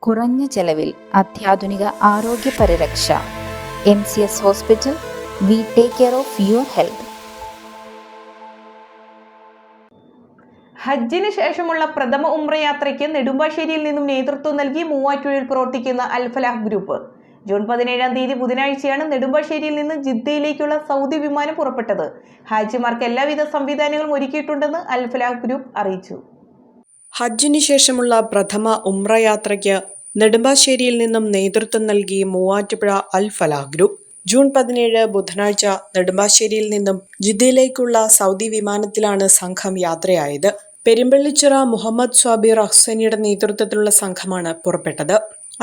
കുറഞ്ഞ ചെലവിൽ അത്യാധുനിക ആരോഗ്യ പരിരക്ഷ. MCS hospital. We take care of your health. ഹജ്ജിന് ശേഷമുള്ള പ്രഥമ ഉംറ യാത്രയ്ക്ക് നെടുമ്പാശ്ശേരിയിൽ നിന്നും നേതൃത്വം നൽകി മൂവാറ്റുപുഴയിൽ പ്രവർത്തിക്കുന്ന അൽ-ഫലാഹ് ഗ്രൂപ്പ്. ജൂൺ 17-ാം തീയതി ബുധനാഴ്ചയാണ് നെടുമ്പാശ്ശേരിയിൽ നിന്ന് ജിദ്ദയിലേക്കുള്ള സൗദി വിമാനം പുറപ്പെട്ടത്. ഹാജിമാർക്ക് എല്ലാവിധ സംവിധാനങ്ങളും ഒരുക്കിയിട്ടുണ്ടെന്ന് അൽ-ഫലാഹ് ഗ്രൂപ്പ് അറിയിച്ചു. ഹജ്ജിന് ശേഷമുള്ള പ്രഥമ ഉംറ യാത്രയ്ക്ക് നെടുമ്പാശ്ശേരിയിൽ നിന്നും നേതൃത്വം നൽകി മൂവാറ്റുപുഴ അൽ-ഫലാഹ് ഗ്രൂപ്പ്. ജൂൺ 17 ബുധനാഴ്ച നെടുമ്പാശ്ശേരിയിൽ നിന്നും ജിദ്ദയിലേക്കുള്ള സൗദി വിമാനത്തിലാണ് സംഘം യാത്രയായത്. പെരുമ്പള്ളിച്ചിറ മുഹമ്മദ് സ്വാബിർ അഹ്സനിയുടെ നേതൃത്വത്തിലുള്ള സംഘമാണ് പുറപ്പെട്ടത്.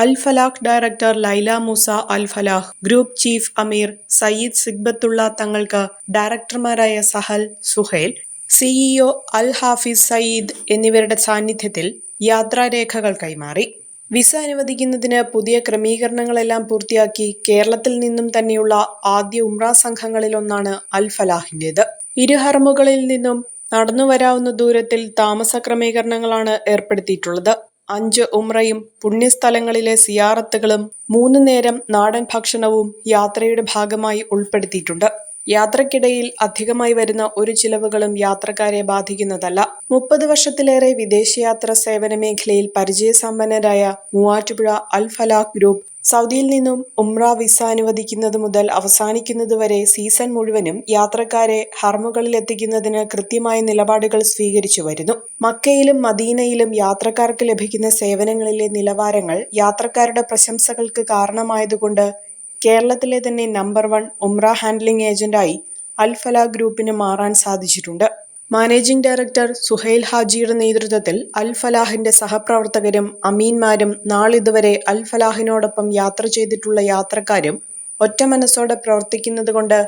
Al Falah director Laila Moosa, Al Falah group chief Ameer Sayyid Sigbathulla തങ്ങൾക്ക്, ഡയറക്ടർമാരായ സഹൽ, സുഹൈൽ, CEO അൽ-ഹാഫിസ് സയ്യിദ് എന്നിവരുടെ സാന്നിധ്യത്തിൽ യാത്രാരേഖകൾ കൈമാറി. വിസ അനുവദിക്കുന്നതിന് പുതിയ ക്രമീകരണങ്ങളെല്ലാം പൂർത്തിയാക്കി കേരളത്തിൽ നിന്നും തന്നെയുള്ള ആദ്യ ഉംറ സംഘങ്ങളിലൊന്നാണ് അൽ-ഫലാഹിന്റേത്. ഇരു ഹറമുകളിൽ നിന്നും നടന്നുവരാവുന്ന ദൂരത്തിൽ താമസ ക്രമീകരണങ്ങളാണ് ഏർപ്പെടുത്തിയിട്ടുള്ളത്. 5 ഉംറയും പുണ്യസ്ഥലങ്ങളിലെ സിയാറത്തുകളും 3 നേരം നാടൻ ഭക്ഷണവും യാത്രയുടെ ഭാഗമായി ഉൾപ്പെടുത്തിയിട്ടുണ്ട്. യാത്രക്കിടയിൽ അധികമായി വരുന്ന ഒരു ചിലവുകളും യാത്രക്കാരെ ബാധിക്കുന്നതല്ല. 30 വർഷത്തിലേറെ വിദേശയാത്ര സേവന മേഖലയിൽ പരിചയസമ്പന്നരായ മൂവാറ്റുപുഴ അൽ-ഫലാഹ് ഗ്രൂപ്പ് സൗദിയിൽ നിന്നും ഉംറ വിസ അനുവദിക്കുന്നത് മുതൽ അവസാനിക്കുന്നത് വരെ സീസൺ മുഴുവനും യാത്രക്കാരെ ഹറമുകളിൽ എത്തിക്കുന്നതിന് കൃത്യമായ നിലപാടുകൾ സ്വീകരിച്ചു വരുന്നു. മക്കയിലും മദീനയിലും യാത്രക്കാർക്ക് ലഭിക്കുന്ന സേവനങ്ങളിലെ നിലവാരങ്ങൾ യാത്രക്കാരുടെ പ്രശംസകൾക്ക് കാരണമായതുകൊണ്ട് കേരളത്തിലെ തന്നെ നമ്പർ 1 ഉംറ ഹാൻഡ്ലിംഗ് ഏജന്റായി അൽ-ഫലാഹ് ഗ്രൂപ്പിന് മാറാൻ സാധിച്ചിട്ടുണ്ട്. മാനേജിംഗ് ഡയറക്ടർ സുഹൈൽ ഹാജിയുടെ നേതൃത്വത്തിൽ അൽ-ഫലാഹിന്റെ സഹപ്രവർത്തകരും അമീന്മാരും നാളിതുവരെ അൽ-ഫലാഹിനോടൊപ്പം യാത്ര ചെയ്തിട്ടുള്ള യാത്രക്കാരും ഒറ്റ മനസ്സോടെ പ്രവർത്തിക്കുന്നതുകൊണ്ട്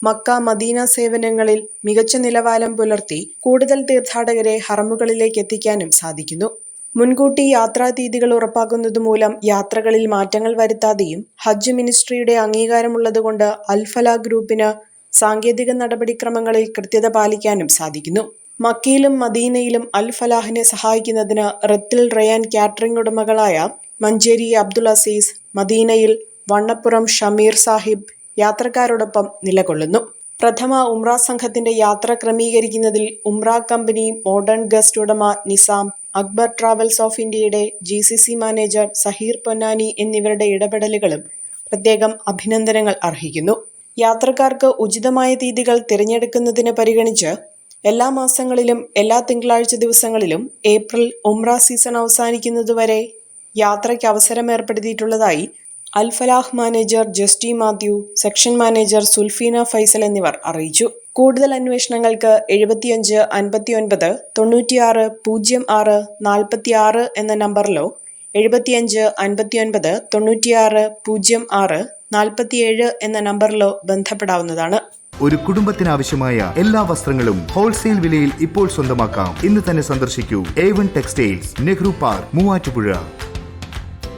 മക്ക മദീന സേവനങ്ങളിൽ മികച്ച നിലവാരം പുലർത്തി കൂടുതൽ തീർത്ഥാടകരെ ഹറമുകളിലേക്ക് എത്തിക്കാനും സാധിക്കുന്നു. മുൻകൂട്ടി യാത്രാ തീയതികൾ ഉറപ്പാക്കുന്നതുമൂലം യാത്രകളിൽ മാറ്റങ്ങൾ വരുത്താതെയും ഹജ്ജ് മിനിസ്ട്രിയുടെ അംഗീകാരമുള്ളതുകൊണ്ട് അൽ-ഫലാഹ് ഗ്രൂപ്പിന് സാങ്കേതിക നടപടിക്രമങ്ങളിൽ കൃത്യത പാലിക്കാനും സാധിക്കുന്നു. മക്കയിലും മദീനയിലും അൽ-ഫലാഹിനെ സഹായിക്കുന്നതിന് റത്തിൽ റയാൻ കാറ്ററിംഗ് ഉടമകളായ മഞ്ചേരി അബ്ദുൽ അസീസ്, മദീനയിൽ വണ്ണപ്പുറം ഷമീർ സാഹിബ് യാത്രക്കാരോടൊപ്പം നിലകൊള്ളുന്നു. പ്രഥമ ഉംറ സംഘത്തിന്റെ യാത്ര ക്രമീകരിക്കുന്നതിൽ ഉംറ കമ്പനി മോഡേൺ ഗസ്റ്റ് ഉടമ നിസാം, അക്ബർ ട്രാവൽസ് ഓഫ് ഇന്ത്യയുടെ GCC മാനേജർ സഹീർ പൊന്നാനി എന്നിവരുടെ ഇടപെടലുകളും പ്രത്യേകം അഭിനന്ദനങ്ങൾ അർഹിക്കുന്നു. യാത്രക്കാർക്ക് ഉചിതമായ തീയതികൾ തിരഞ്ഞെടുക്കുന്നതിന് പരിഗണിച്ച് എല്ലാ മാസങ്ങളിലും എല്ലാ തിങ്കളാഴ്ച ദിവസങ്ങളിലും ഏപ്രിൽ ഉംറ സീസൺ അവസാനിക്കുന്നതുവരെ യാത്രയ്ക്ക് അവസരം ഏർപ്പെടുത്തിയിട്ടുള്ളതായി Al Falah manager Justy Mathew, section manager Sulfeena Faisal എന്നിവർ അറിയിച്ചു. കൂടുതൽ അന്വേഷണങ്ങൾക്ക് 75 59 96 06 46 എന്ന നമ്പറിലോ 75 59 96 06 47 എന്ന നമ്പറിലോ ബന്ധപ്പെടാവുന്നതാണ്. ഒരു കുടുംബത്തിനാവശ്യമായ എല്ലാ വസ്ത്രങ്ങളും ഹോൾസെയിൽ വിലയിൽ ഇപ്പോൾ സ്വന്തമാക്കാം. ഇന്ന് തന്നെ സന്ദർശിക്കൂ A1 textiles, Nehru park, Muvattupuzha.